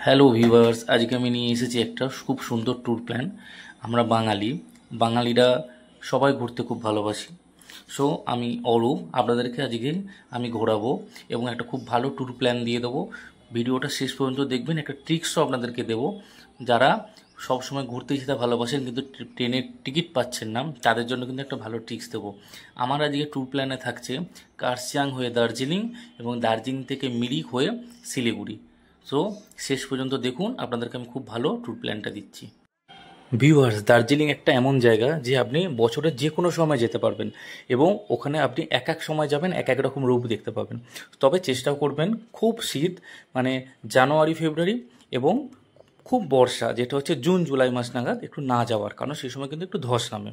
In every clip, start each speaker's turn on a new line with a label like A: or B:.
A: Hello viewers, আজকে আমি নিয়ে এসেছি একটা খুব সুন্দর ট্যুর প্ল্যান। আমরা বাঙালিরা সবাই ঘুরতে খুব ভালোবাসি। সো আমি অরূপ আপনাদেরকে আজকে আমি ঘোরাবো এবং একটা খুব ভালো ট্যুর প্ল্যান দিয়ে দেবো। ভিডিওটা শেষ পর্যন্ত দেখবেন, একটা ট্রিক্সও আপনাদেরকে দেবো। যারা সব সময় ঘুরতে যেতে ভালোবাসেন কিন্তু ট্রেনের টিকিট পাচ্ছেন না, তাদের জন্য কিন্তু একটা ভালো ট্রিক্স দেবো। আমার আজকে ট্যুর প্ল্যানে থাকছে কার্শিয়াং হয়ে দার্জিলিং এবং দার্জিলিং থেকে মিরিক হয়ে শিলিগুড়ি। সো শেষ পর্যন্ত দেখুন, আপনাদেরকে আমি খুব ভালো ট্যুর প্ল্যানটা দিচ্ছি। ভিউয়ার্স, দার্জিলিং একটা এমন জায়গা যে আপনি বছরের যে কোনো সময় যেতে পারবেন এবং ওখানে আপনি এক এক সময় যাবেন, এক এক রকম রূপ দেখতে পাবেন। তবে চেষ্টা করবেন খুব শীত মানে জানুয়ারি ফেব্রুয়ারি এবং খুব বর্ষা যেটা হচ্ছে জুন জুলাই মাস নাগাদ একটু না যাওয়ার, কারণ সেই সময় কিন্তু একটু ধস নামে।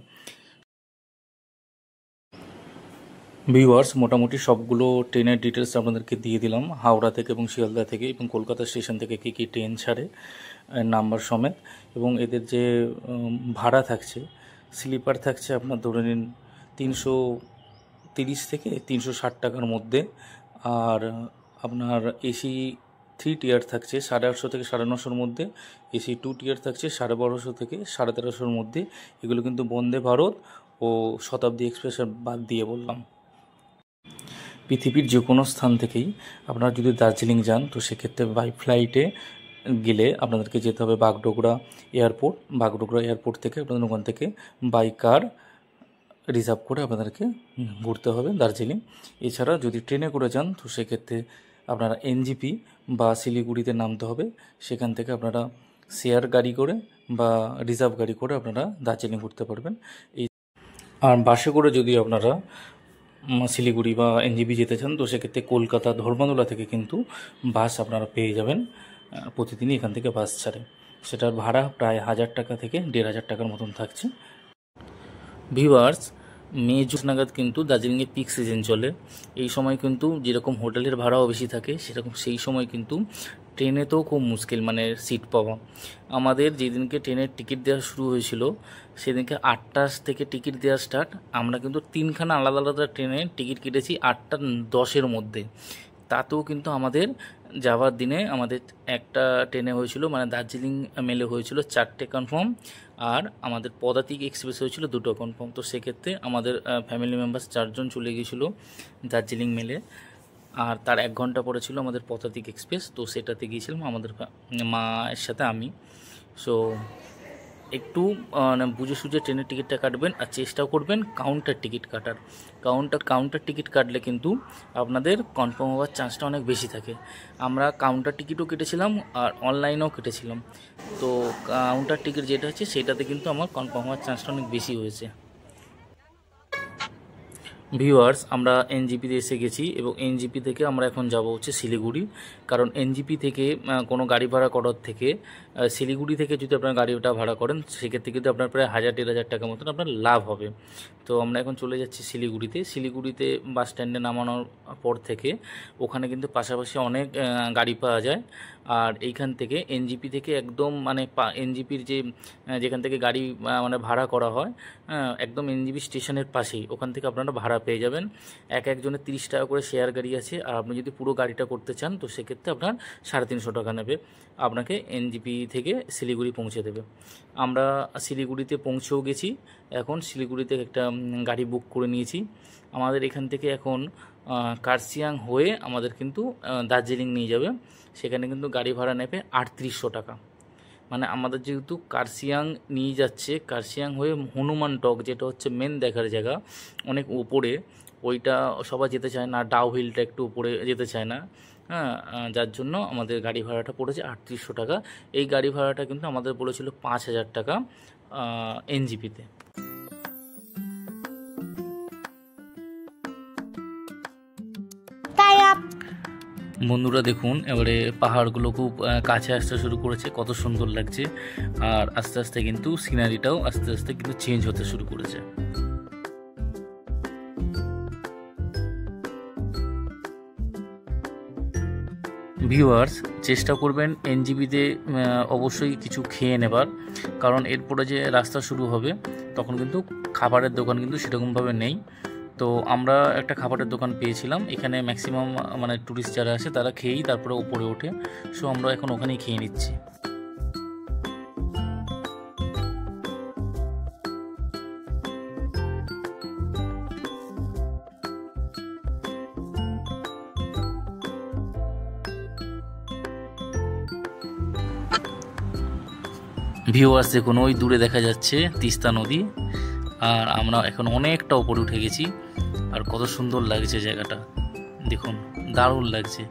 A: ভিউয়ার্স, মোটামুটি সবগুলো ট্রেনের ডিটেলস আপনাদেরকে দিয়ে দিলাম, হাওড়া থেকে এবং শিয়ালদা থেকে এবং কলকাতা স্টেশন থেকে কী কী ট্রেন ছাড়ে নাম্বার সমেত। এবং এদের যে ভাড়া থাকছে, স্লিপার থাকছে আপনার ধরে নিন 330 থেকে 360 টাকার মধ্যে। আর আপনার এসি 3 টিয়ার থাকছে 850 থেকে 950-র মধ্যে। এসি 2 টিয়ার থাকছে 1250 থেকে 1350-র মধ্যে। এগুলো কিন্তু বন্দে ভারত ও শতাব্দী এক্সপ্রেসের বাদ দিয়ে বললাম। পৃথিবীর যে কোনো স্থান থেকেই আপনারা যদি দার্জিলিং যান, তো সেক্ষেত্রে বাই ফ্লাইটে গেলে আপনাদেরকে যেতে হবে বাগডোগরা এয়ারপোর্ট। বাগডোগরা এয়ারপোর্ট থেকে আপনাদের ওখান থেকে বাই কার রিজার্ভ করে আপনাদেরকে ঘুরতে হবে দার্জিলিং। এছাড়া যদি ট্রেনে করে যান, তো সেক্ষেত্রে আপনারা এনজিপি বা শিলিগুড়িতে নামতে হবে। সেখান থেকে আপনারা শেয়ার গাড়ি করে বা রিজার্ভ গাড়ি করে আপনারা দার্জিলিং ঘুরতে পারবেন। এই আর বাসে করে যদি আপনারা শিলিগুড়ি বা এনজিপি যেতে চান, তো সেক্ষেত্রে কলকাতা ধর্মতলা থেকে কিন্তু বাস আপনারা পেয়ে যাবেন। প্রতিদিনই এখান থেকে বাস ছাড়ে। সেটার ভাড়া প্রায় 1000 টাকা থেকে 1500 টাকার মতন থাকছে। ভিউয়ার্স, মে জুন নাগাদ কিন্তু দার্জিলিংয়ে পিক সিজন চলে। এই সময় কিন্তু যেরকম হোটেলের ভাড়াও বেশি থাকে, সেরকম সেই সময় কিন্তু ট্রেনেতেও খুব মুশকিল মানে সিট পাওয়া। আমাদের যেদিনকে ট্রেনের টিকিট দেওয়া শুরু হয়েছিল, সেদিনকে 8টা থেকে টিকিট দেওয়া স্টার্ট। আমরা কিন্তু 3খানা আলাদা আলাদা ট্রেনের টিকিট কেটেছি 8টা-10-এর মধ্যে। তাতেও কিন্তু আমাদের যাওয়ার দিনে আমাদের একটা ট্রেনে হয়েছিল মানে দার্জিলিং মেলে হয়েছিল 4টে কনফার্ম, আর আমাদের পদাতিক এক্সপ্রেস হয়েছিল 2টো কনফার্ম। তো সেক্ষেত্রে আমাদের ফ্যামিলি মেম্বার্স 4জন চলে গিয়েছিলো দার্জিলিং মেলে। আর তার 1 ঘন্টা পরে ছিল আমাদের পদাতিক এক্সপ্রেস, তো সেটাতে গিয়েছিলাম আমাদের মায়ের সাথে আমি। সো একটু বুঝে সুঝে ট্রেনের টিকিটটা কাটবেন আর চেষ্টাও করবেন কাউন্টার টিকিট কাটার। কাউন্টার টিকিট কাটলে কিন্তু আপনাদের কনফার্ম হওয়ার চান্সটা অনেক বেশি থাকে। আমরা কাউন্টার টিকিটও কেটেছিলাম আর অনলাইনেও কেটেছিলাম। তো কাউন্টার টিকিট যেটা হচ্ছে সেটাতে কিন্তু আমার কনফার্ম হওয়ার চান্সটা অনেক বেশি হয়েছে। ভিউয়ার্স, আমরা এনজিপিতে এসে গেছি এবং এনজিপি থেকে আমরা এখন যাব হচ্ছে শিলিগুড়ি। কারণ এনজিপি থেকে কোনো গাড়ি ভাড়া করার থেকে শিলিগুড়ি থেকে যদি আপনার গাড়িটা ভাড়া করেন, সেক্ষেত্রে কিন্তু আপনার প্রায় 1000-1500 টাকা মতন আপনার লাভ হবে। তো আমরা এখন চলে যাচ্ছি শিলিগুড়িতে বাস স্ট্যান্ডে নামানোর পর থেকে ওখানে কিন্তু পাশাপাশি অনেক গাড়ি পাওয়া যায়। আর এইখান থেকে এনজিপি থেকে একদম মানে এনজিপির যেখান থেকে গাড়ি মানে ভাড়া করা হয়, একদম এনজিপি স্টেশনের পাশেই ওখান থেকে আপনারা ভাড়া পেয়ে যাবেন। একজনের 30 টাকা করে শেয়ার গাড়ি আছে। আর আপনি যদি পুরো গাড়িটা করতে চান, তো সেক্ষেত্রে আপনার 350 টাকা নেবে, আপনাকে এনজিপি থেকে শিলিগুড়ি পৌঁছে দেবে। আমরা শিলিগুড়িতে পৌঁছেও গেছি। এখন শিলিগুড়িতে একটা গাড়ি বুক করে নিয়েছি। আমাদের এখান থেকে এখন কার্শিয়াং হয়ে আমাদের কিন্তু দার্জিলিং নিয়ে যাবে। সেখানে কিন্তু গাড়ি ভাড়া নেবে 3800 টাকা। মানে আমাদের যেহেতু কার্শিয়াং নিয়ে যাচ্ছে, কার্শিয়াং হয়ে হনুমান টক যেটা হচ্ছে মেন দেখার জায়গা, অনেক উপরে, ওইটা সবাই যেতে চায় না, ডাউ হিলটা একটু উপরে যেতে চায় না। হ্যাঁ, যার জন্য আমাদের গাড়ি ভাড়াটা পড়েছে 3800 টাকা। এই গাড়ি ভাড়াটা কিন্তু আমাদের বলেছিল 5000 টাকা এনজিপিতে। বন্ধুরা দেখুন, এবারে পাহাড়গুলো খুব কাছে আসতে শুরু করেছে, কত সুন্দর লাগছে। আর আস্তে আস্তে কিন্তু সিনারিটাও আস্তে আস্তে কিন্তু চেঞ্জ হতে শুরু করেছে। ভিউয়ার্স, চেষ্টা করবেন এনজিপিতে অবশ্যই কিছু খেয়ে নেবার, কারণ এরপরে যে রাস্তা শুরু হবে তখন কিন্তু খাবারের দোকান কিন্তু সেরকমভাবে নেই। তো আমরা একটা খাবারের দোকান পেয়েছিলাম, এখানে ম্যাক্সিমাম মানে ট্যুরিস্ট যারা আসে তারা খেয়েই তারপরে উপরে ওঠে। সো আমরা এখন ওখানেই খেয়ে নিচ্ছি। ভিউয়ার্স দেখুন, ওই দূরে দেখা যাচ্ছে তিস্তা নদী, আর আমরা এখন অনেকটা উপরে উঠে গেছি। আর কত সুন্দর লাগছে জায়গাটা, দেখুন দারুণ লাগছে।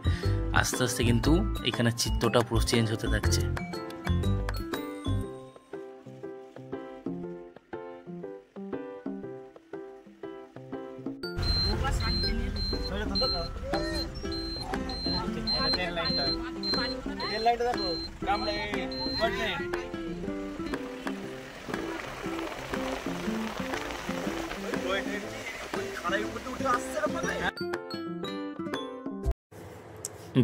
A: আস্তে আস্তে কিন্তু এখানে চিত্রটা পুরো চেঞ্জ হতে থাকছে।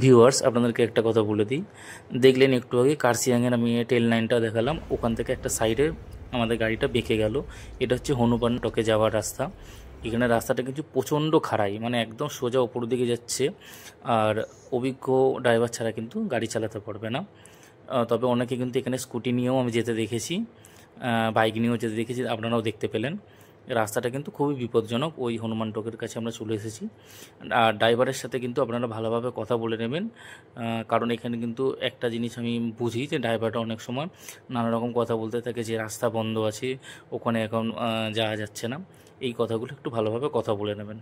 A: ভিউয়ার্স আপনাদেরকে একটা কথা বলে দিই, দেখলেন একটু আগে কার্সিয়াংয়ের আমি টেল লাইনটা দেখালাম, ওখান থেকে একটা সাইডে আমাদের গাড়িটা বেঁকে গেল। এটা হচ্ছে হনুমান টকে যাওয়ার রাস্তা। এখানে রাস্তাটা কিন্তু প্রচণ্ড খাড়াই, মানে একদম সোজা ওপর দিকে যাচ্ছে, আর অভিজ্ঞ ড্রাইভার ছাড়া কিন্তু গাড়ি চালাতে পারবে না। তবে অনেকে কিন্তু এখানে স্কুটি নিয়েও আমি যেতে দেখেছি, বাইক নিয়েও যেতে দেখেছি, আপনারাও দেখতে পেলেন। রাস্তাটা কিন্তু খুবই বিপজ্জনক। ওই হনুমান টকের কাছে আমরা চলে এসেছি। আর ড্রাইভারের সাথে কিন্তু আপনারা ভালোভাবে কথা বলে নেবেন, কারণ এখানে কিন্তু একটা জিনিস আমি বুঝি যে ড্রাইভারটা অনেক সময় নানা রকম কথা বলতে থাকে যে রাস্তা বন্ধ আছে, ওখানে এখন যাওয়া যাচ্ছে না। এই কথাগুলো একটু ভালোভাবে কথা বলে নেবেন।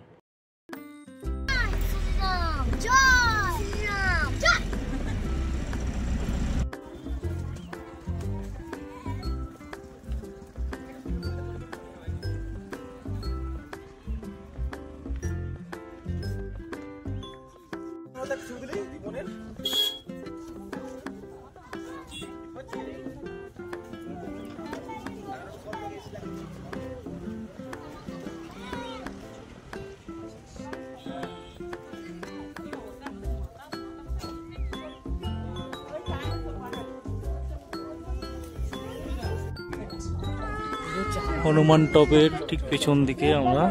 A: হনুমান টপের ঠিক পেছন দিকে আমরা,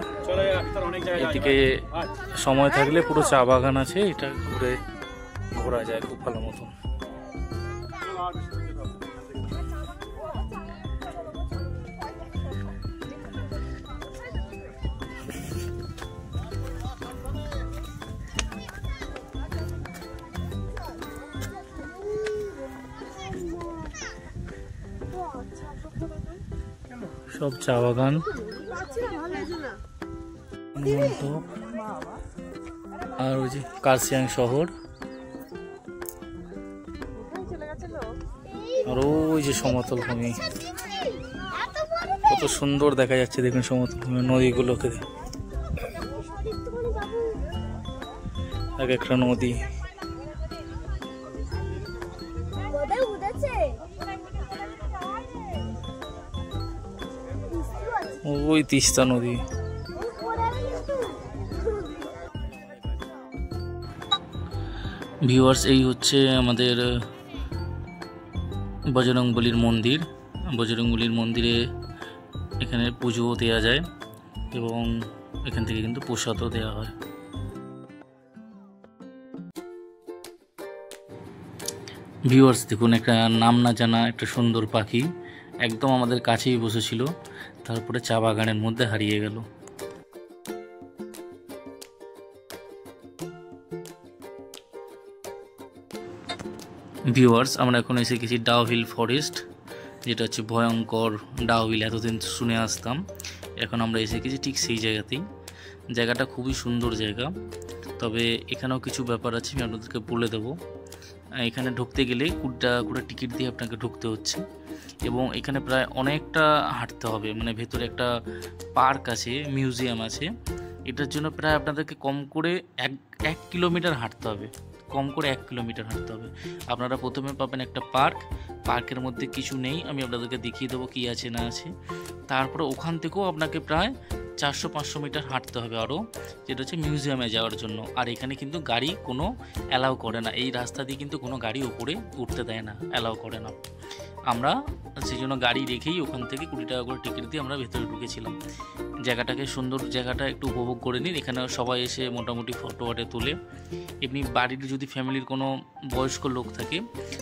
A: এদিকে সময় থাকলে পুরো চা বাগান আছে, এটা ঘোরা যায় খুব ভালো মতন। সব চা বাগান, আর ওই যে কার্সিয়াং শহর, আর ওই যে সমতল ভূমি, কত সুন্দর দেখা যাচ্ছে দেখুন সমতল ভূমি, নদীগুলোকে, এক একটা নদী। ওই তিস্তা নদী। ভিউয়ার্স এই হচ্ছে আমাদের বজরংবলীর মন্দির। বজরংবলীর মন্দিরে এখানে পুজোও দেওয়া যায় এবং এখান থেকে কিন্তু প্রসাদও দেওয়া হয়। ভিউয়ার্স দেখুন, একটা নাম না জানা একটা সুন্দর পাখি একদম আমাদের কাছেই বসেছিল, তারপরে চা বাগানের মধ্যে হারিয়ে গেল। ভিউয়ার্স আমরা এখন এসে গেছি ডাউহিল ফরেস্ট, যেটা হচ্ছে ভয়ঙ্কর ডাউহিল, এতদিন শুনে আসতাম, এখন আমরা এসে গেছি ঠিক সেই জায়গাতেই। জায়গাটা খুবই সুন্দর জায়গা, তবে এখানেও কিছু ব্যাপার আছে আমি আপনাদেরকে বলে দেবো। এখানে ঢুকতে গেলে কুড়টা টিকিট দিয়ে আপনাকে ঢুকতে হচ্ছে, এবং এখানে প্রায় অনেকটা হাঁটতে হবে, মানে ভেতরে একটা পার্ক আছে, মিউজিয়াম আছে, এটার জন্য প্রায় আপনাদেরকে কম করে এক কিলোমিটার হাঁটতে হবে, কম করে 1 কিলোমিটার হাঁটতে হবে। আপনারা প্রথমে পাবেন একটা পার্কের মধ্যে কিছু নেই, আমি আপনাদেরকে দেখিয়ে দেবো কী আছে না আছে। তারপরে ওখান থেকেও আপনাকে প্রায় 400-500 মিটার হাঁটতে হবে আরও, যেটা হচ্ছে মিউজিয়ামে যাওয়ার জন্য। আর এখানে কিন্তু গাড়ি কোনো অ্যালাউ করে না, এই রাস্তা দিয়ে কিন্তু কোনো গাড়ি উপরে উঠতে দেয় না, অ্যালাউ করে না। আমরা সেই জন্য গাড়ি রেখেই ওখান থেকে 20 টাকা করে টিকিট দিয়ে আমরা ভেতরে ঢুকেছিলাম। জায়গাটাকে সুন্দর, জায়গাটা একটু উপভোগ করে নিন। এখানে সবাই এসে মোটামুটি ফটো আটে তোলে। এমনি বাড়ির যদি ফ্যামিলির কোনো বয়স্ক লোক থাকে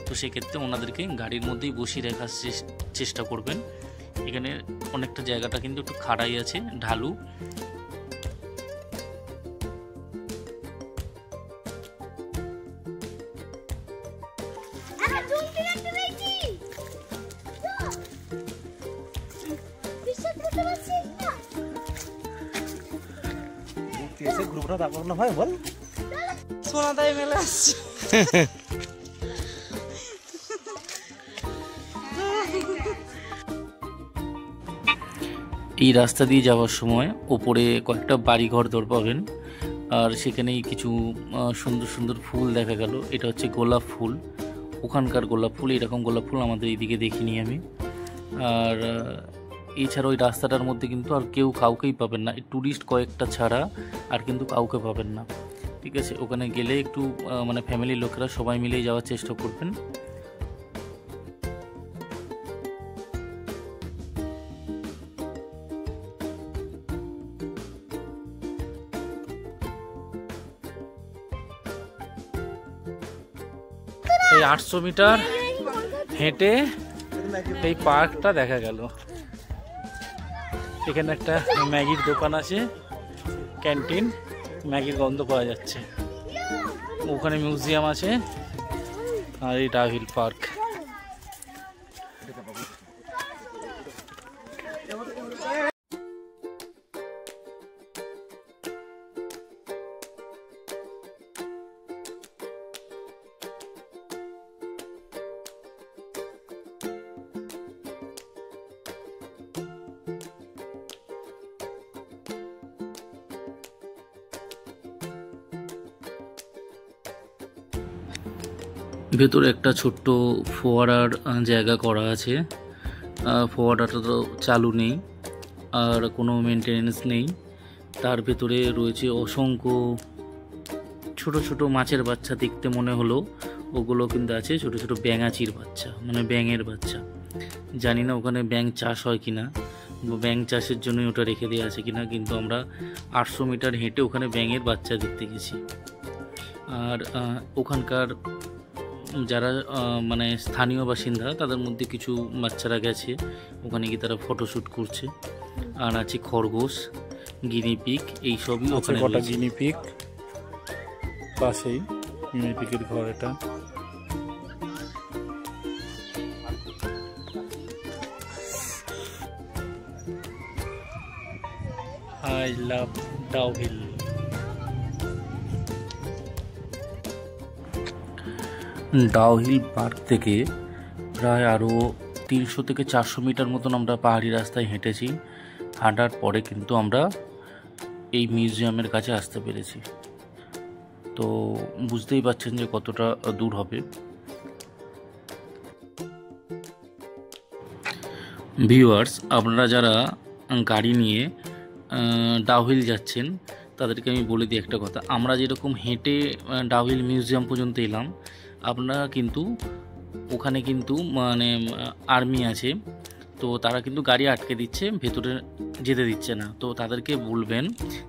A: তো সেক্ষেত্রে ওনাদেরকে গাড়ির মধ্যেই বসিয়ে রাখার চেষ্টা করবেন। এখানে অনেকটা জায়গাটা কিন্তু একটু খাড়াই আছে, ঢালু।
B: গ্রুপটা তারপর না ভাই বল সোনাদাই মেলা আসছে।
A: এই রাস্তা দিয়ে যাওয়ার সময় ওপরে কয়েকটা বাড়িঘর দর পাবেন, আর সেখানেই কিছু সুন্দর সুন্দর ফুল দেখা গেল। এটা হচ্ছে গোলাপ ফুল, ওখানকার গোলাপ ফুল। এরকম গোলাপ ফুল আমাদের এইদিকে দেখিনি আমি। আর এছাড়া ওই রাস্তাটার মধ্যে কিন্তু আর কেউ কাউকেই পাবেন না, ট্যুরিস্ট কয়েকটা ছাড়া আর কিন্তু কাউকে পাবেন না। ঠিক আছে, ওখানে গেলে একটু মানে ফ্যামিলির লোকেরা সবাই মিলেই যাওয়ার চেষ্টা করবেন। এই 800 মিটার হেঁটে এই পার্কটা দেখা গেল। এখানে একটা ম্যাগির দোকান আছে, ক্যান্টিন, ম্যাগির গন্ধ পাওয়া যাচ্ছে। ওখানে মিউজিয়াম আছে, আর এই ডাউহিল পার্ক। ভেতরে একটা ছোট্ট ফোয়ারার জায়গা করা আছে। ফোয়ারাটা তো চালু নেই, আর কোনো মেনটেনেন্স নেই। তার ভেতরে রয়েছে অসংখ্য ছোট ছোট মাছের বাচ্চা, দেখতে মনে হলো ওগুলো কিন্তু আছে ছোট ছোট ব্যাঙাচির বাচ্চা, মানে ব্যাঙের বাচ্চা। জানি না ওখানে ব্যাঙ চাষ হয় কিনা, ব্যাঙ চাষের জন্যই ওটা রেখে দেওয়া আছে কিনা, কিন্তু আমরা 800 মিটার হেঁটে ওখানে ব্যাঙের বাচ্চা দেখতে গেছি। আর ওখানকার যারা মানে স্থানীয় বাসিন্দা তাদের মধ্যে কিছু বাচ্চারা গেছে ওখানে গিয়ে তারা ফটোশ্যুট করছে। আর আছে খরগোশ, গিনিপিগ, এইসবই ওখানে
C: কটা গিনিপিগ পাশেই গিনিপিগের ঘর। এটা I love Dowhill.
A: Dowhill park থেকে প্রায় আরও 300 থেকে 400 মিটার মতন আমরা পাহাড়ি রাস্তায় হেঁটেছি। হাঁটার পরে কিন্তু আমরা এই মিউজিয়ামের কাছে আসতে পেরেছি। তো বুঝতেই পারছেন যে কতটা দূর হবে। ভিউয়ার্স, আপনারা যারা গাড়ি নিয়ে ডাউহিল যাচ্ছেন তাদেরকে আমি বলে দিই একটা কথা। আমরা যেরকম হেঁটে ডাউহিল মিউজিয়াম পর্যন্ত এলাম, আপনারা কিন্তু ওখানে কিন্তু মানে আর্মি আছে, তো তারা কিন্তু গাড়ি আটকে দিচ্ছে, ভেতরে যেতে দিচ্ছে না। তো তাদেরকে বলবেন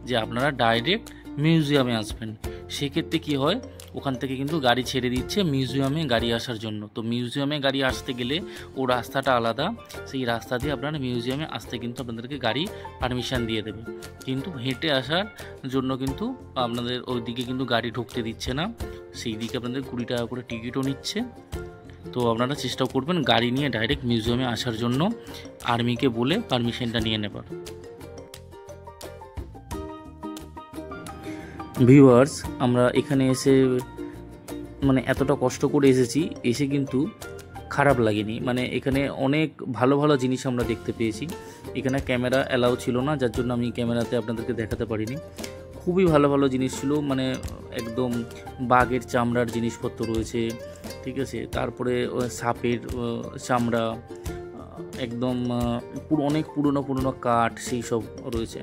A: যে আপনারা ডাইরেক্ট মিউজিয়ামে আসবেন। সেক্ষেত্রে কী হয়, ওখান থেকে কিন্তু গাড়ি ছেড়ে দিচ্ছে মিউজিয়ামে গাড়ি আসার জন্য। তো মিউজিয়ামে গাড়ি আসতে গেলে ও রাস্তাটা আলাদা, সেই রাস্তা দিয়ে আপনারা মিউজিয়ামে আসতে কিন্তু আপনাদেরকে গাড়ি পারমিশন দিয়ে দেবে। কিন্তু হেঁটে আসার জন্য কিন্তু আপনাদের ওই দিকে কিন্তু গাড়ি ঢুকতে দিচ্ছে না, সেই দিকে আপনাদের 20 টাকা করে টিকিটও নিচ্ছে। তো আপনারা চেষ্টা করবেন গাড়ি নিয়ে ডাইরেক্ট মিউজিয়ামে আসার জন্য, আর্মিকে বলে পারমিশনটা নিয়ে নেবার। ভিউয়ার্স, আমরা এখানে এসে মানে এতটা কষ্ট করে এসেছি, এসে কিন্তু খারাপ লাগেনি। মানে এখানে অনেক ভালো ভালো জিনিস আমরা দেখতে পেয়েছি। এখানে ক্যামেরা অ্যালাউ ছিল না, যার জন্য আমি ক্যামেরাতে আপনাদেরকে দেখাতে পারিনি। খুবই ভালো ভালো জিনিস ছিল, মানে একদম বাঘের চামড়ার জিনিসপত্র রয়েছে, ঠিক আছে। তারপরে সাপের চামড়া, একদম অনেক পুরনো পুরনো কাঠ, সেই সব রয়েছে।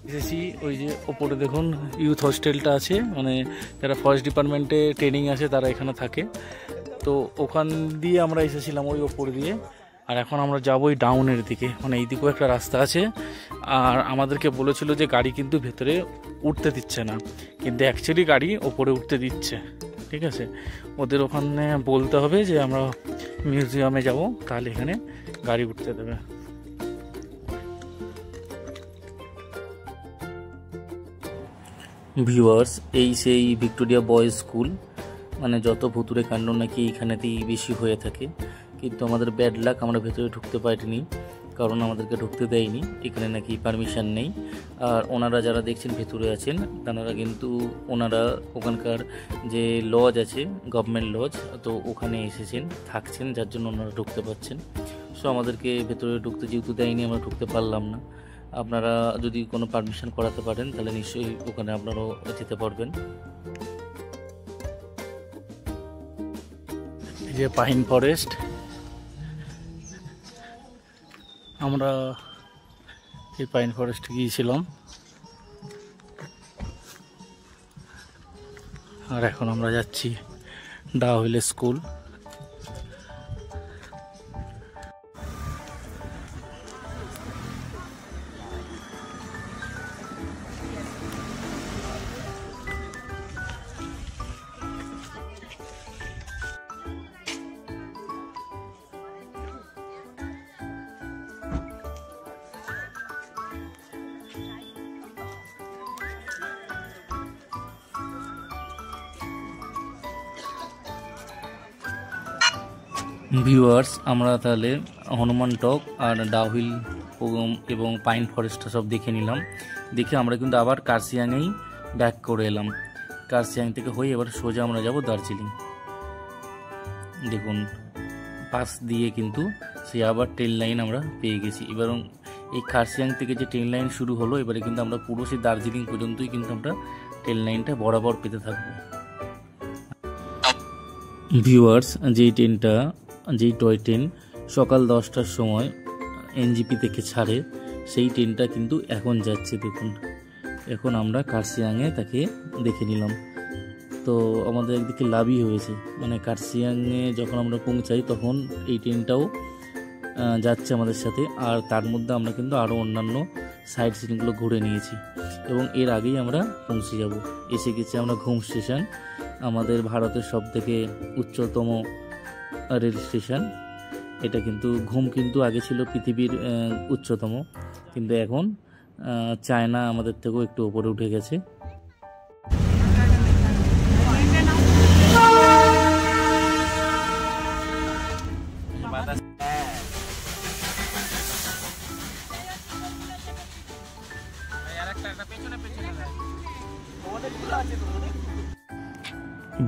C: এসেছি ওই যে ওপরে দেখুন ইউথ হস্টেলটা আছে, মানে যারা ফরেস্ট ডিপার্টমেন্টে ট্রেনিং আছে তারা এখানে থাকে। তো ওখান দিয়ে আমরা এসেছিলাম ওই ওপর দিয়ে, আর এখন আমরা যাবো ওই ডাউনের দিকে, মানে এই দিকেও একটা রাস্তা আছে। আর আমাদেরকে বলেছিল যে গাড়ি কিন্তু ভেতরে উঠতে দিচ্ছে না, কিন্তু অ্যাকচুয়ালি গাড়ি ওপরে উঠতে দিচ্ছে। ঠিক আছে, ওদের ওখানে বলতে হবে যে আমরা মিউজিয়ামে যাব, তাহলে এখানে গাড়ি উঠতে দেবে।
A: ভিউয়ার্স, এই সেই ভিক্টোরিয়া বয়েজ স্কুল, মানে যত ভুতুরে কাণ্ড নাকি এইখানেতেই বেশি হয়ে থাকে। কিন্তু আমাদের ব্যাড লাক, আমরা ভেতরে ঢুকতে পারিনি, কারণ আমাদেরকে ঢুকতে দেয়নি, এখানে নাকি পারমিশন নেই। আর ওনারা যারা দেখছেন ভেতরে আছেন, তারা কিন্তু ওনারা ওখানকার যে লজ আছে, গভর্নমেন্ট লজ, তো ওখানে এসেছেন, থাকছেন, যার জন্য ওনারা ঢুকতে পারছেন। সো আমাদেরকে ভেতরে ঢুকতে যেহেতু দেয়নি, আমরা ঢুকতে পারলাম না। আপনারা যদি কোনো পারমিশন করাতে পারেন তাহলে নিশ্চয়ই ওখানে আপনারাও যেতে পারবেন।
C: এই যে পাইন ফরেস্ট, আমরা এই পাইন ফরেস্টে গিয়েছিলাম, আর এখন আমরা যাচ্ছি ডাউহিল স্কুল।
A: ভিউয়ার্স, আমরা তাহলে হনুমান টক আর ডাউহিল এবং পাইন ফরেস্টটা সব দেখে নিলাম। দেখে আমরা কিন্তু আবার কার্শিয়াংয়েই ব্যাক করে এলাম। কার্শিয়াং থেকে হয়ে এবার সোজা আমরা যাব দার্জিলিং। দেখুন, পাশ দিয়ে কিন্তু সে আবার ট্রেন লাইন আমরা পেয়ে গেছি। এবার এই কার্শিয়াং থেকে যে ট্রেন লাইন শুরু হলো, এবারে কিন্তু আমরা পুরো সেই দার্জিলিং পর্যন্তই কিন্তু আমরা ট্রেন লাইনটা বরাবর পেতে থাকবো। ভিউয়ার্স, যেই টয় ট্রেন সকাল 10টার সময় এনজিপি থেকে ছাড়ে, সেই ট্রেনটা কিন্তু এখন যাচ্ছে। দেখুন, এখন আমরা কার্শিয়াংয়ে তাকে দেখে নিলাম। তো আমাদের একদিকে লাভই হয়েছে, মানে কার্শিয়াংয়ে যখন আমরা পৌঁছাই তখন এই ট্রেনটাও যাচ্ছে আমাদের সাথে। আর তার মধ্যে আমরা কিন্তু আরও অন্যান্য সাইড সিনগুলো ঘুরে নিয়েছি, এবং এর আগেই আমরা পৌঁছে যাব। এসে গেছি আমরা ঘুম স্টেশন, আমাদের ভারতের সবথেকে উচ্চতম রেল স্টেশন। এটা কিন্তু ঘুম কিন্তু আগে ছিল পৃথিবীর উচ্চতম, কিন্তু এখন চায়না আমাদের থেকেও একটু উপরে উঠে গেছে।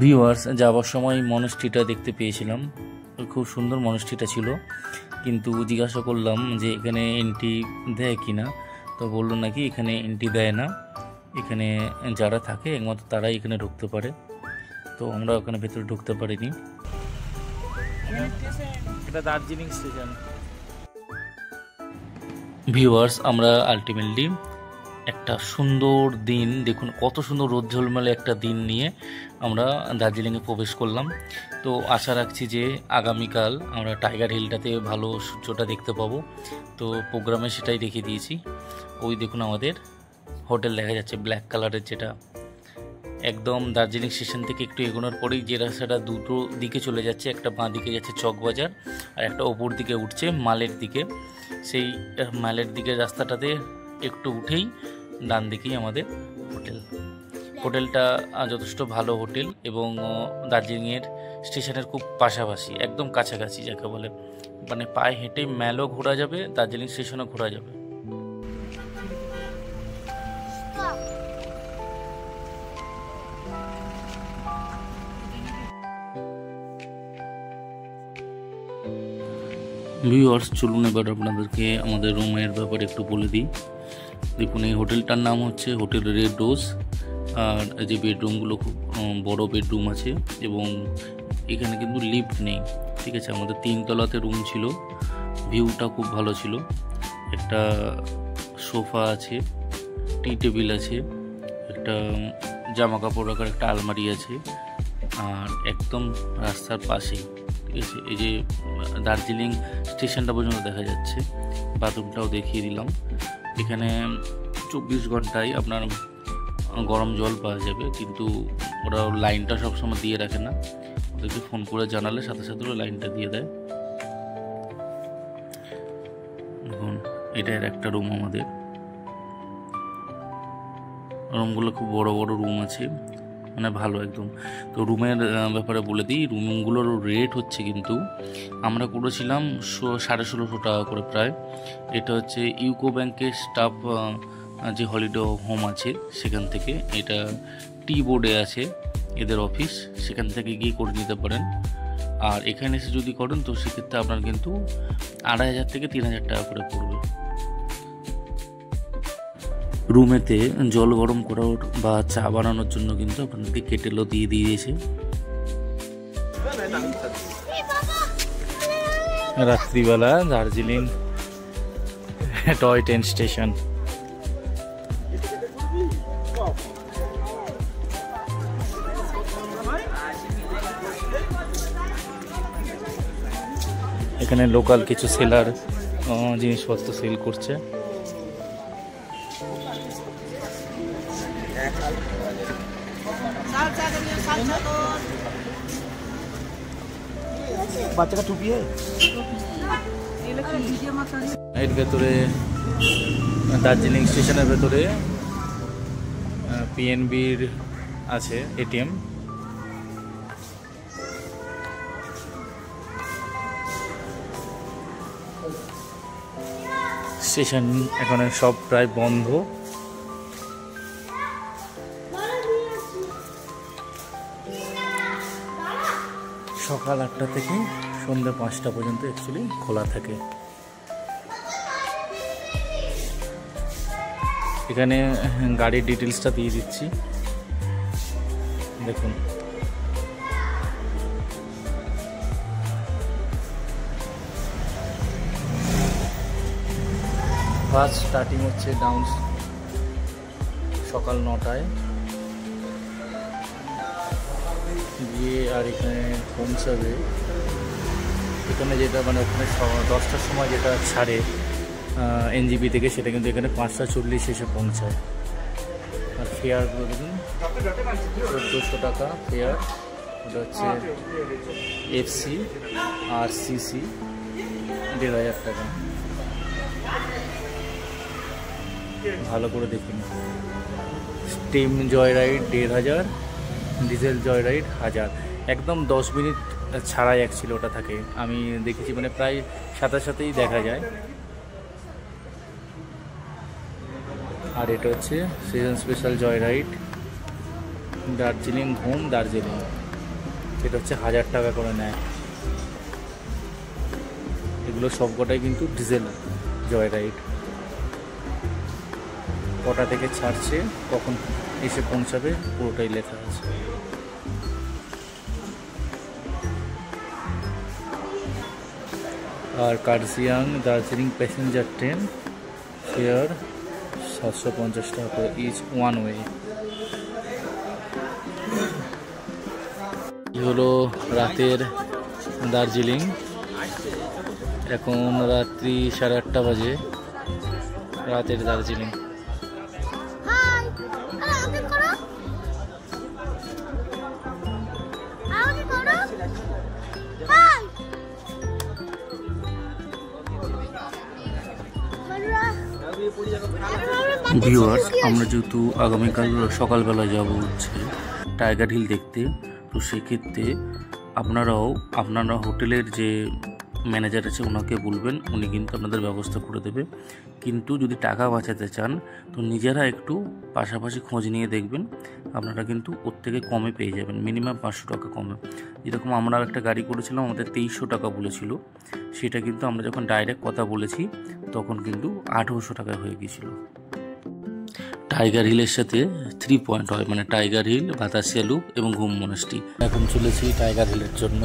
A: ভিউয়ার্স, যাওয়ার সময় মনস্ট্রিটা দেখতে পেয়েছিলাম, খুব সুন্দর মনস্ট্রিটা ছিল। কিন্তু জিজ্ঞাসা করলাম যে এখানে এন্ট্রি দেয় কি না, তো বললো নাকি এখানে এন্ট্রি দেয় না, এখানে যারা থাকে একমাত্র তারাই এখানে ঢুকতে পারে। তো আমরা ওখানে ভেতরে ঢুকতে পারিনি।
C: এটা দার্জিলিং স্টেশন।
A: ভিউয়ার্স, আমরা আলটিমেটলি একটা সুন্দর দিন, দেখুন কত সুন্দর রোদ ঝলমলে একটা দিন নিয়ে আমরা দার্জিলিংয়ে প্রবেশ করলাম। তো আশা রাখছি যে আগামীকাল আমরা টাইগার হিলটাতে ভালো সূর্যটা দেখতে পাবো। তো প্রোগ্রামে সেটাই রেখে দিয়েছি। ওই দেখুন আমাদের হোটেল দেখা যাচ্ছে ব্ল্যাক কালারের, যেটা একদম দার্জিলিং স্টেশন থেকে একটু এগোনোর পরেই যে রাস্তাটা দুটো দিকে চলে যাচ্ছে, একটা বাঁ দিকে যাচ্ছে চকবাজার, আর একটা ওপর দিকে উঠছে মালের দিকে। সেই মালের দিকের রাস্তাটাতে একটু উঠেই ডান দিকেই আমাদের হোটেলটা যথেষ্ট ভালো হোটেল, এবং দার্জিলিংয়ের স্টেশনের খুব পাশাপাশি, একদম কাছাকাছি যাকে বলে, মানে পায়ে হেঁটে ম্যালও ঘোরা যাবে, দার্জিলিং স্টেশনও ঘোরা যাবে। ভিউয়ার্স, চলুন এবার আপনাদেরকে আমাদের রুমের ব্যাপারে একটু বলে দিই। দেখুন, এই হোটেলটার নাম হচ্ছে হোটেল রেড রোজ। আর এই যে বেডরুমগুলো খুব বড় বেডরুম আছে, এবং এখানে কিন্তু লিফট নেই। ঠিক আছে, আমাদের 3 তলাতে রুম ছিল, ভিউটা খুব ভালো ছিল। একটা সোফা আছে, টি টেবিল আছে, একটা জামা কাপড় রাখার একটা আলমারি আছে, আর একদম রাস্তার পাশেই, ঠিক আছে, এই যে দার্জিলিং স্টেশনটা পর্যন্ত দেখা যাচ্ছে। বাথরুমটাও দেখিয়ে দিলাম। এখানে 24 ঘন্টায় আপনার গরম জল পাওয়া যাবে, কিন্তু ওরা লাইনটা সবসময় দিয়ে রাখে না, ওদেরকে ফোন করে জানালে সাথে সাথে ওরা লাইনটা দিয়ে দেয়। দেখুন এটার একটা রুম, আমাদের রুমগুলো খুব বড় বড় রুম আছে, মানে ভালো একদম। তো রুমের ব্যাপারে বলে দিই, রুমগুলোর রেট হচ্ছে কিন্তু আমরা করেছিলাম 1650 টাকা করে প্রায়। এটা হচ্ছে ইউকো ব্যাংকের স্টাফ যে হলিডে হোম আছে সেখান থেকে, এটা টি বোর্ডে আছে এদের অফিস, সেখান থেকে গিয়ে করে নিতে পারেন। আর এখানে এসে যদি করেন তো সেক্ষেত্রে আপনার কিন্তু 2500 থেকে 3000 টাকা করে পড়বে। রুমেতে জল গরম করার বা চা বানানোর জন্য কিন্তু আপনাদেরকে কেটেলও দিয়ে দিয়েছে।
C: রাত্রিবেলা দার্জিলিং টয় ট্রেন স্টেশন। এখানে লোকাল কিছু সেলার জিনিসপত্র সেল করছে।
B: বাচ্চাটা টুপি
C: এর ভেতরে দার্জিলিং স্টেশনের ভেতরে পিএনবির আছে এটিএম। স্টেশন এখন সব প্রায় বন্ধ। সকাল 8টা থেকে সন্ধ্যা 5টা পর্যন্ত অ্যাকচুয়ালি খোলা থাকে। এখানে গাড়ির ডিটেলসটা দিয়ে দিচ্ছি, দেখুন। ফার্স্ট স্টার্টিং হচ্ছে ডাউন সকাল 9টায় গিয়ে, আর এখানে পৌঁছাবে এখানে যেটা মানে ওখানে 10টার সময় যেটা ছাড়ে এনজিপি থেকে, সেটা কিন্তু এখানে 5:40 এসে পৌঁছায়। আর ফেয়ারগুলো দেখুন, 1400 টাকা ফেয়ার। ওটা হচ্ছে এফসি আর সিসি 1500 টাকা। ভালো করে দেখুন। Steam joy ride 1500, diesel joy ride 1000। একদম 10 মিনিট ছাড়াই অ্যাকচুয়ালি ওটা থাকে, আমি দেখেছি, মানে প্রায় সাথে সাথেই দেখা যায়। আর এটা হচ্ছে season special joy ride Darjeeling home Darjeeling, এটা হচ্ছে 1000 টাকা করে নেয়। এগুলো সবকটাই কিন্তু ডিজেল জয় রাইড। কটা থেকে ছাড়ছে, কখন এসে পৌঁছাবে, পুরোটাই লেখা আছে। আর কার্জিয়াং দার্জিলিং প্যাসেঞ্জার ট্রেন ফেয়ার 750 টাকা করে ইচ ওয়ান ওয়ে। এই হলো রাতের দার্জিলিং। এখন রাত্রি 8:30 বাজে। রাতের দার্জিলিং।
A: ভিউয়ার্স, আমরা যেহেতু আগামীকাল সকালবেলা যাব হচ্ছে টাইগার হিল দেখতে, তো সেক্ষেত্রে আপনারা হোটেলের যে ম্যানেজার আছে ওনাকে বলবেন, উনি কিন্তু আপনাদের ব্যবস্থা করে দেবে। কিন্তু যদি টাকা বাঁচাতে চান তো নিজেরা একটু পাশাপাশি খোঁজ নিয়ে দেখবেন, আপনারা কিন্তু ওর থেকে কমে পেয়ে যাবেন, মিনিমাম 500 টাকা কমে। যেরকম আমরা একটা গাড়ি করেছিলাম, আমাদের 2300 টাকা বলেছিল, সেটা কিন্তু আমরা যখন ডাইরেক্ট কথা বলেছি তখন কিন্তু 1800 টাকায় হয়ে গিয়েছিল। টাইগার হিলের সাথে 3 পয়েন্ট হয়, মানে টাইগার হিল, বাতাসিয়া লুপ এবং ঘুম মনাস্ট্রি।
C: এখন চলেছি টাইগার হিলের জন্য।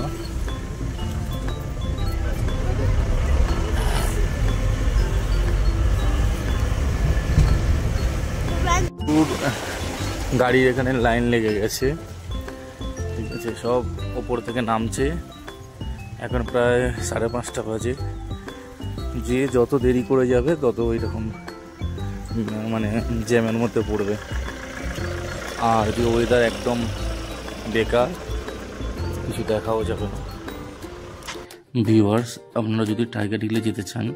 C: গাড়ির এখানে লাইন লেগে গেছে, ঠিক যে সব ওপর থেকে নামছে। এখন প্রায় 5:30 বাজে। যে যত দেরি করে যাবে তত ওই রকম মানে জ্যামের মধ্যে পড়বে। আর যে ওয়েদার একদম বেকার, কিছু দেখাও যাবে না। ভিউয়ার্স, আপনারা যদি টাইগার হিলে যেতে চান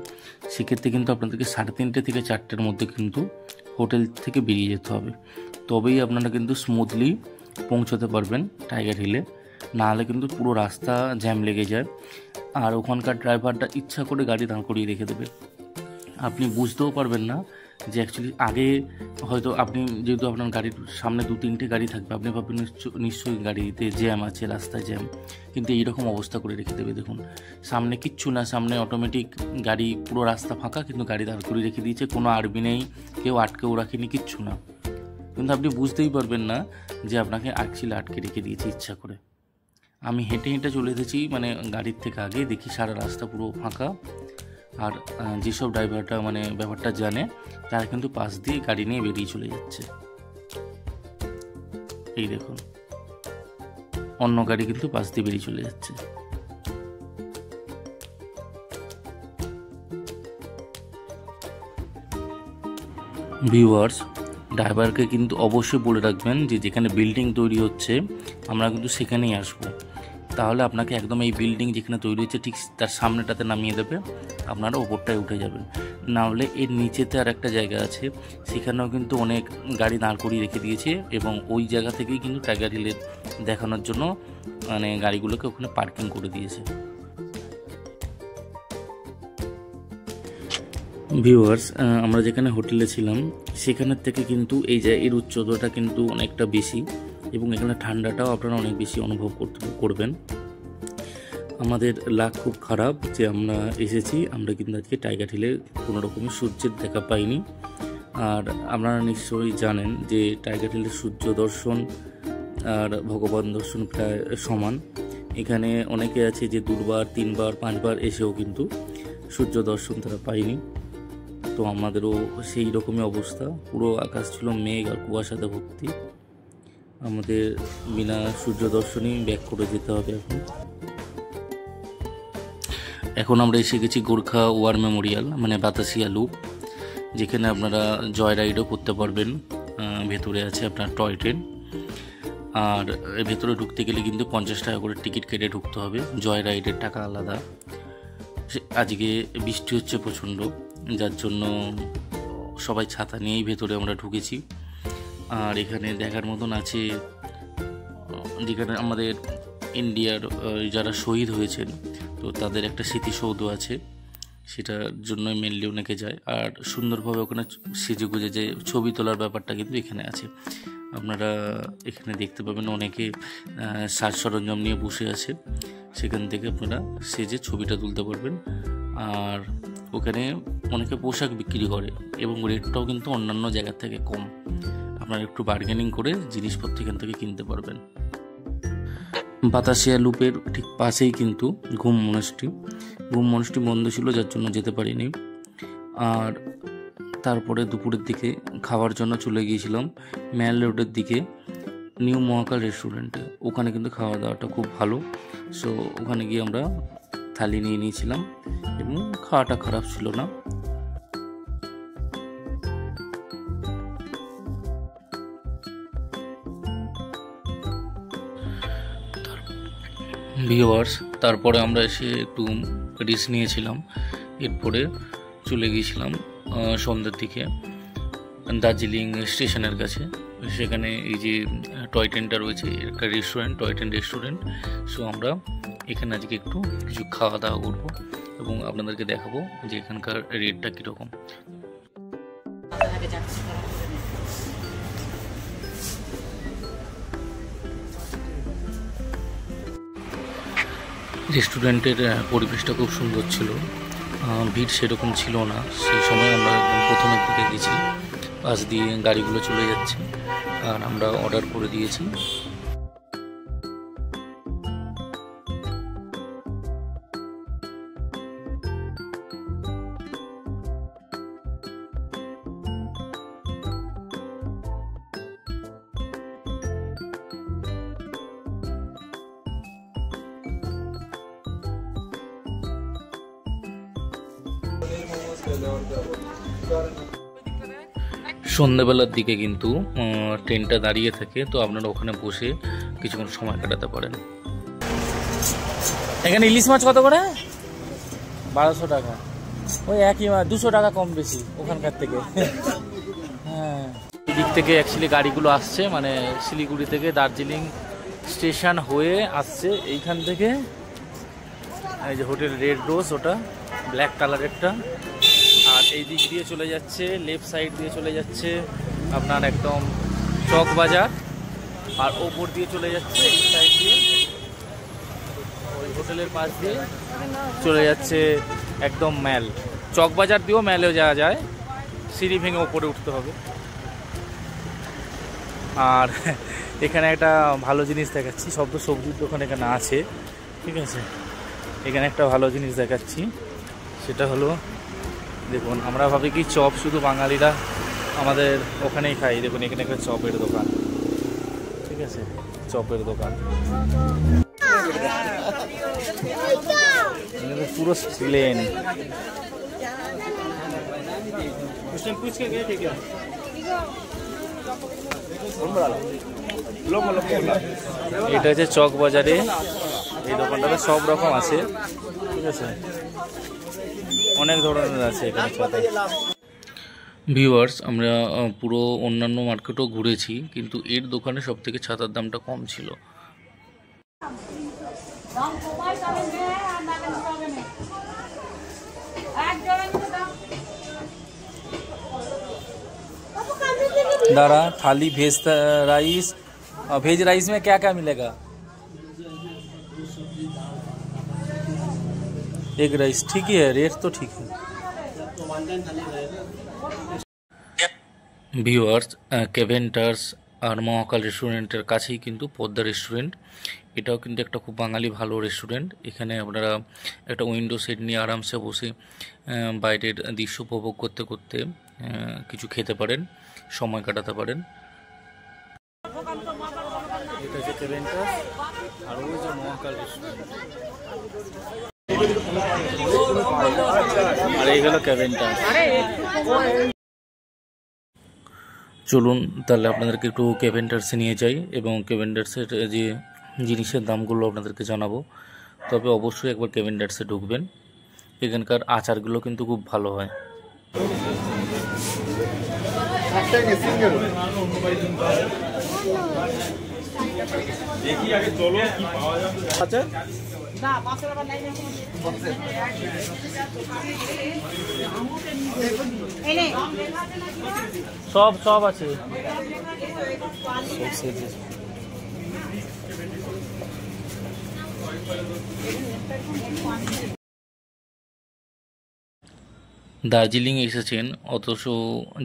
C: সেক্ষেত্রে কিন্তু আপনাদেরকে 3:30 থেকে 4টের মধ্যে কিন্তু হোটেল থেকে বেরিয়ে যেতে হবে, তবেই আপনারা কিন্তু স্মুথলি পৌঁছতে পারবেন টাইগার হিলে। নাহলে কিন্তু পুরো রাস্তা জ্যাম লেগে যায়, আর ওখানকার ড্রাইভারটা ইচ্ছা করে গাড়ি দাঁড় করিয়ে রেখে দেবে। আপনি বুঝতেও পারবেন না যে অ্যাকচুয়ালি আগে হয়তো আপনি যেহেতু আপনার গাড়ির সামনে 2-3টে গাড়ি থাকবে, আপনি ভাববেন নিশ্চয়ই গাড়িতে জ্যাম আছে, রাস্তায় জ্যাম, কিন্তু এইরকম অবস্থা করে রেখে দেবে। দেখুন সামনে কিচ্ছু না, সামনে অটোমেটিক গাড়ি, পুরো রাস্তা ফাঁকা, কিন্তু গাড়ি দাঁড় করিয়ে রেখে দিয়েছে, কোনো আরবি নেই, কেউ আটকেও রাখেনি, কিচ্ছু না। কিন্তু আপনি বুঝতেই পারবেন না যে আপনাকে অ্যাকচুয়ালি আটকে রেখে দিয়েছে ইচ্ছা করে। আমি হেঁটে হেঁটে চলে এসেছি, মানে গাড়ির থেকে আগে দেখি সারা রাস্তা পুরো ফাঁকা। আর যেসব ড্রাইভারটা মানে ব্যাপারটা জানে তারা কিন্তু পাশ দিয়ে গাড়ি নিয়ে বেরিয়ে চলে যাচ্ছে। এই দেখুন, অন্য গাড়ি কিন্তু পাশ দিয়ে বেরিয়ে চলে যাচ্ছে। ভিউয়ার্স, ড্রাইভারকে কিন্তু অবশ্যই বলে রাখবেন যে যেখানে বিল্ডিং তৈরি হচ্ছে আমরা কিন্তু সেখানেই আসবো। তাহলে আপনাকে একদম এই বিল্ডিং যেখানে তৈরি হচ্ছে ঠিক তার সামনেটাতে নামিয়ে দেবে, আপনারা ওপরটায় উঠে যাবেন। না হলে এর নিচেতে আর একটা জায়গা আছে, সেখানেও কিন্তু অনেক গাড়ি দাঁড় করিয়ে রেখে দিয়েছে, এবং ওই জায়গা থেকেই কিন্তু টাইগার হিলে দেখানোর জন্য মানে গাড়িগুলোকে ওখানে পার্কিং করে দিয়েছে। ভিউয়ার্স, আমরা যেখানে হোটেলে ছিলাম সেখানের থেকে কিন্তু এই যে এর উচ্চতাটা কিন্তু অনেকটা বেশি, এবং এখানে ঠান্ডাটাও আপনারা অনেক বেশি অনুভব করবেন। আমাদের লাক খুব খারাপ যে আমরা এসেছি, আমরা কিন্তু আজকে টাইগার হিলে কোনো রকমের সূর্যের দেখা পাইনি। আর আপনারা নিশ্চয়ই জানেন যে টাইগার হিলের সূর্য দর্শন আর ভগবান দর্শন প্রায় সমান। এখানে অনেকে আছে যে 2বার 3বার 5বার এসেও কিন্তু সূর্য দর্শন তারা পায়নি। তো আমাদেরও সেই রকমই অবস্থা, পুরো আকাশ ছিল মেঘ আর কুয়াশাতে ভর্তি। আমাদের বিনা সূর্য দর্শনই ব্যাক করে যেতে হবে। এখন আমরা এসে গেছি গোর্খা ওয়ার মেমোরিয়াল, মানে বাতাসিয়া লুপ, যেখানে আপনারা জয় রাইডও করতে পারবেন। ভেতরে আছে আপনার টয় ট্রেন, আর ভেতরে ঢুকতে গেলে কিন্তু 50 টাকা করে টিকিট কেটে ঢুকতে হবে, জয় রাইডের টাকা আলাদা। আজকে বৃষ্টি হচ্ছে প্রচণ্ড, যার জন্য সবাই ছাতা নিয়েই ভেতরে আমরা ঢুকেছি। আর এখানে দেখার মতন আছে যেখানে আমাদের ইন্ডিয়ার যারা শহীদ হয়েছেন তো তাদের একটা স্মৃতিসৌধ আছে, সেটার জন্য মেনলি অনেকে যায়। আর সুন্দরভাবে ওখানে সেজে গুজে যে ছবি তোলার ব্যাপারটা কিন্তু এখানে আছে। আপনারা এখানে দেখতে পাবেন অনেকে সাজ সরঞ্জাম নিয়ে বসে আছে, সেখান থেকে আপনারা সেজে ছবিটা তুলতে পারবেন। আর ওখানে অনেকে পোশাক বিক্রি করে, এবং রেটটাও কিন্তু অন্যান্য জায়গার থেকে কম। আপনারা একটু বার্গেনিং করে জিনিসপত্র এখান থেকে কিনতে পারবেন। বাতাসিয়া লুপের ঠিক পাশেই কিন্তু ঘুম মনস্ট্রি বন্ধ ছিল, যার জন্য যেতে পারিনি। আর তারপরে দুপুরের দিকে খাওয়ার জন্য চলে গিয়েছিলাম ম্যাল রোডের দিকে নিউ মহাকাল রেস্টুরেন্টে। ওখানে কিন্তু খাওয়া দাওয়াটা খুব ভালো, সো ওখানে গিয়ে আমরা থালি নিয়ে নিয়েছিলাম, এবং খাওয়াটা খারাপ ছিল না। ভিউয়ার্স, তারপরে আমরা এসে একটু রেস্ট নিয়েছিলাম। এরপরে চলে গিয়েছিলাম সন্ধ্যের দিকে দার্জিলিং স্টেশনের কাছে। সেখানে এই যে টয় ট্রেনটা রয়েছে, একটা restaurant, toy train restaurant. So আমরা এখানে আজকে একটু কিছু খাওয়া দাওয়া করবো, এবং আপনাদেরকে দেখাবো যে এখানকার রেটটা কীরকম। রেস্টুরেন্টের পরিবেশটা খুব সুন্দর ছিল, ভিড় সেরকম ছিল না। সেই সময় আমরা একদম প্রথমের দিকে গেছি, পাশ দিয়ে গাড়িগুলো চলে যাচ্ছে, আর আমরা অর্ডার করে দিয়েছি।
A: সন্ধ্যেবেলার দিকে কিন্তু ট্রেনটা দাঁড়িয়ে থাকে, তো আপনারা ওখানে বসে কিছুক্ষণ সময় কাটাতে পারেন।
C: এখানে ইলিশ মাছ কত করে? 1200 টাকা। ওই একই মাছ, 200 টাকা কম বেশি ওখানকার থেকে। হ্যাঁ, এদিক থেকে অ্যাকচুয়ালি গাড়িগুলো আসছে, মানে শিলিগুড়ি থেকে দার্জিলিং স্টেশন হয়ে আসছে এইখান থেকে। এই যে হোটেল রেড রোজ, ওটা ব্ল্যাক কালারেরটা। আর এই দিক দিয়ে চলে যাচ্ছে, লেফট সাইড দিয়ে চলে যাচ্ছে আপনার একদম চক বাজার, আর ওপর দিয়ে চলে যাচ্ছে এই সাইড দিয়ে, ওই হোটেলের পাশ দিয়ে চলে যাচ্ছে একদম ম্যাল। চক বাজার দিয়েও ম্যালেও যাওয়া যায়, সিঁড়ি ভেঙে ওপরে উঠতে হবে। আর এখানে একটা ভালো জিনিস দেখাচ্ছি, সব তো সবজির দোকান এখানে আছে, ঠিক আছে। এখানে একটা ভালো জিনিস দেখাচ্ছি, সেটা হলো দেখুন, আমরা ভাবি কি চপ শুধু বাঙালিরা আমাদের ওখানেই খাই। দেখুন এখানে একটা চপের দোকান, ঠিক আছে, চপের দোকান পুরো প্লেন। এটা হচ্ছে চক বাজারে, এই দোকানটাতে সব রকম আছে, ঠিক আছে, অনেক ধরনের আছে এখানে ছাতা।
A: ভিউয়ার্স, আমরা পুরো অন্যান্য মার্কেটও ঘুরেছি, কিন্তু এর দোকানে সব থেকে ছাতার দামটা কম ছিল।
C: दारा थाली भेज राइस, भेज राइस में क्या क्या मिलेगा? एक राइस, ठीक ही है, रेट तो ठीक है।
A: ভিউয়ার্স, কেভেন্টার্স আর মহাকাল রেস্টুরেন্টের কাছেই কিন্তু পদ্মা রেস্টুরেন্ট। এটাও কিন্তু একটা খুব বাঙালি ভালো রেস্টুরেন্ট। এখানে আপনারা একটা উইন্ডো সেট নিয়ে আরামসে বসে বাইরের দৃশ্য উপভোগ করতে করতে কিছু খেতে পারেন, সময় কাটাতে পারেন।
C: এটা হচ্ছে কেভেন্টার্স, আর ওই যে মহাকাল রেস্টুরেন্ট, আর এই হলো কেভেন্টার্স।
A: চলুন তাহলে আপনাদেরকে একটু কেভেন্টার্সে নিয়ে যাই এবং কেভেন্টার্সের যে জিনিসের দামগুলো আপনাদেরকে জানাবো। তবে অবশ্যই একবার কেভেন্টার্সে ঢুকবেন, এখানকার আচারগুলো কিন্তু খুব ভালো হয়।
C: সব সব আছে।
A: দার্জিলিং এসেছেন অথচ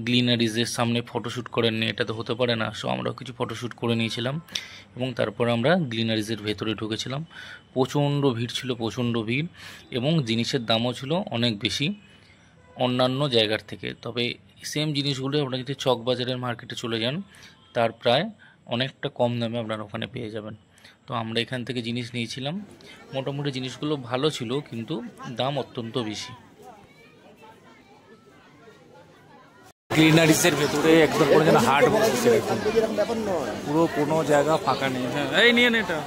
A: গ্লিনারিজের সামনে ফটোশ্যুট করেননি, এটা তো হতে পারে না। সো আমরাও কিছু ফটোশ্যুট করে নিয়েছিলাম এবং তারপর আমরা গ্লিনারিজের ভেতরে ঢুকেছিলাম। প্রচণ্ড ভিড় ছিল, প্রচণ্ড ভিড়, এবং জিনিসের দামও ছিল অনেক বেশি অন্যান্য জায়গার থেকে। তবে সেম জিনিসগুলো আপনারা যদি চক বাজারের মার্কেটে চলে যান, তার প্রায় অনেকটা কম দামে আপনারা ওখানে পেয়ে যাবেন। তো আমরা এখান থেকে জিনিস নিয়েছিলাম, মোটামুটি জিনিসগুলো ভালো ছিল, কিন্তু দাম অত্যন্ত বেশি।
C: গ্রিনারিসের ভেতরে একদম কোনো যেন হাট বসেছে, পুরো কোনো জায়গা ফাঁকা নেই। হ্যাঁ, এই নিয়ে এটা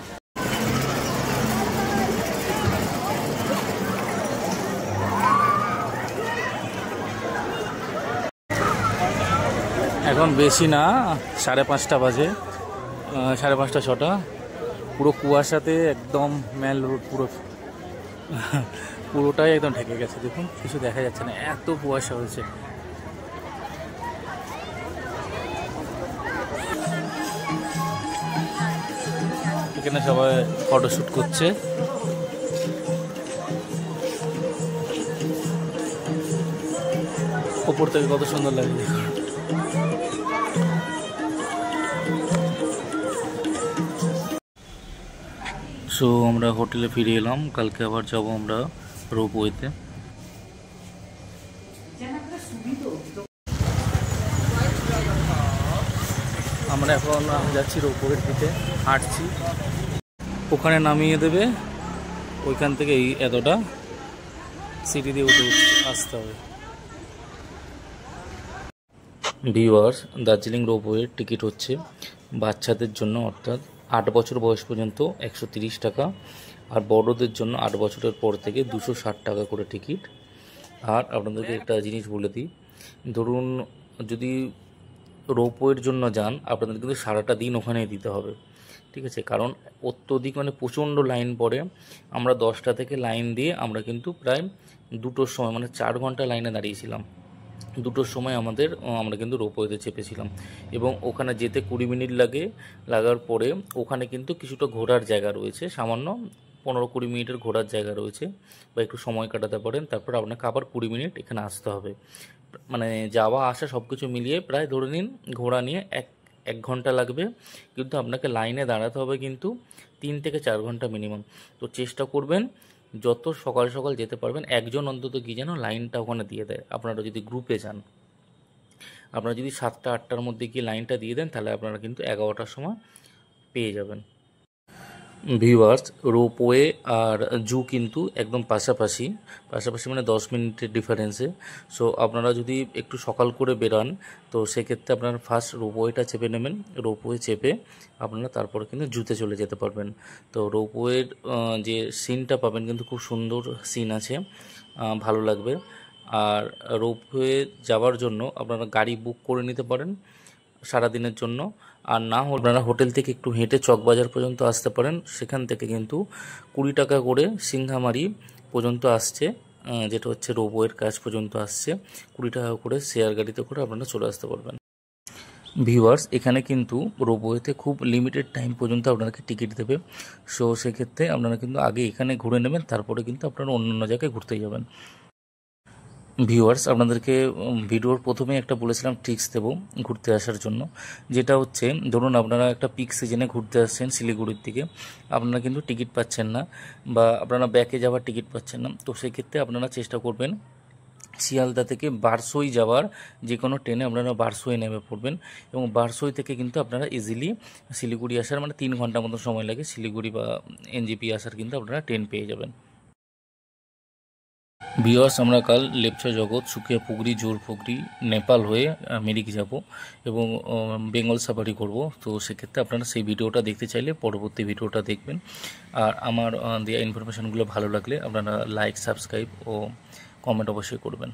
C: এখন বেশি না, 5:30 বাজে, 5:30 6টা। পুরো কুয়াশাতে একদম মেল রোড পুরোটাই একদম ঢেকে গেছে। দেখুন কিছু দেখা যাচ্ছে না, এত কুয়াশা হয়েছে। এখানে সবাই ফটোশ্যুট করছে। ওপর থেকে কত সুন্দর লাগে দেখুন।
A: সো আমরা হোটেলে ফিরে এলাম, কালকে আবার যাব আমরা রোপওয়েতে।
C: আমরা এখন যাচ্ছি রোপওয়ের দিকে, হাঁটছি, ওখানে নামিয়ে দেবে, ওইখান থেকে এই এতটা সিঁড়ি দিয়ে উঠে আসতে হবে।
A: ভিউয়ার্স, দার্জিলিং রোপওয়ের টিকিট হচ্ছে বাচ্চাদের জন্য অর্থাৎ 8 বছর বয়স পর্যন্ত 130 টাকা, আর বড়দের জন্য 8 বছরের পর থেকে 260 টাকা করে টিকিট। আর আপনাদেরকে একটা জিনিস বলে দিই, ধরুন যদি রোপওয়ের জন্য যান আপনাদের কিন্তু সারাটা দিন ওখানেই দিতে হবে, ঠিক আছে? কারণ অত্যধিক মানে প্রচণ্ড লাইন পড়ে। আমরা 10টা থেকে লাইন দিয়ে আমরা কিন্তু প্রায় 2টোর সময় মানে 4 ঘন্টা লাইনে দাঁড়িয়েছিলাম। 2টোর সময় আমরা কিন্তু রোপওয়েতে চেপেছিলাম এবং ওখানে যেতে 20 মিনিট লাগার পরে ওখানে কিন্তু কিছুটা ঘোরার জায়গা রয়েছে, সামান্য 15-20 মিনিটের ঘোরার জায়গা রয়েছে, বা একটু সময় কাটাতে পারেন। তারপর আপনাকে আবার 20 মিনিট এখানে আসতে হবে। মানে যাওয়া আসা সব কিছু মিলিয়ে প্রায় ধরে নিন ঘোরা নিয়ে এক ঘন্টা লাগবে, কিন্তু আপনাকে লাইনে দাঁড়াতে হবে কিন্তু 3 থেকে 4 ঘন্টা মিনিমাম। তো চেষ্টা করবেন যত সকাল সকাল যেতে পারবেন, একজন অন্তত কি যেন লাইনটা ওখানে দিয়ে দেয়। আপনারা যদি গ্রুপে যান, আপনারা যদি 7টা-8টার মধ্যে গিয়ে লাইনটা দিয়ে দেন তাহলে আপনারা কিন্তু 11টার সময় পেয়ে যাবেন। ভিউয়ার্স, রোপওয়ে আর জু কিন্তু একদম পাশাপাশি মানে 10 মিনিটের ডিফারেন্সে। সো আপনারা যদি একটু সকাল করে বেরান তো সেক্ষেত্রে আপনারা ফার্স্ট রোপওয়েটা চেপে নেবেন। রোপওয়ে চেপে আপনারা তারপরে কিন্তু জুতে চলে যেতে পারবেন। তো রোপওয়ের যে সিনটা পাবেন কিন্তু খুব সুন্দর সিন আছে, ভালো লাগবে। আর রোপওয়ে যাওয়ার জন্য আপনারা গাড়ি বুক করে নিতে পারেন সারাদিনের জন্য, আর না হলে আপনারা হোটেল থেকে একটু হেঁটে চকবাজার পর্যন্ত আসতে পারেন। সেখান থেকে কিন্তু 20 টাকা করে সিংহামারি পর্যন্ত আসছে, যেটা হচ্ছে রোপওয়ের কাছ পর্যন্ত আসছে। 20 টাকা করে শেয়ার গাড়িতে করে আপনারা চলে আসতে পারবেন। ভিউয়ার্স, এখানে কিন্তু রোপওয়েতে খুব লিমিটেড টাইম পর্যন্ত আপনাকে টিকিট দেবে। সো সেক্ষেত্রে আপনারা কিন্তু আগে এখানে ঘুরে নেবেন, তারপরে কিন্তু আপনারা অন্য জায়গায় ঘুরতে যাবেন। ভিউয়ার্স, আপনাদেরকে ভিডিওর প্রথমেই একটা বলেছিলাম ট্রিক্স দেবো ঘুরতে আসার জন্য, যেটা হচ্ছে ধরুন আপনারা একটা পিক সিজনে ঘুরতে আসছেন শিলিগুড়ির দিকে, আপনারা কিন্তু টিকিট পাচ্ছেন না বা আপনারা ব্যাকে যাওয়ার টিকিট পাচ্ছেন না। তো সেক্ষেত্রে আপনারা চেষ্টা করবেন শিয়ালদা থেকে বারসই যাওয়ার যে কোনো ট্রেনে আপনারা বারসই নেমে পড়বেন, এবং বারসই থেকে কিন্তু আপনারা ইজিলি শিলিগুড়ি আসার মানে 3 ঘন্টা মতো সময় লাগে শিলিগুড়ি বা এনজেপি আসার কিন্তু আপনারা ট্রেন পেয়ে যাবেন। ভিউয়ার্স, আমরা কাল লেপচা জগৎ, সুকিয়া পুকুরি, জোর পুকুরি, নেপাল হয়ে মিরিক যাব এবং বেঙ্গল সাফারি করব। তো সেক্ষেত্রে আপনারা সেই ভিডিওটা দেখতে চাইলে পরবর্তী ভিডিওটা দেখবেন। আর আমার দেওয়া ইনফরমেশানগুলো ভালো লাগলে আপনারা লাইক, সাবস্ক্রাইব ও কমেন্ট অবশ্যই করবেন।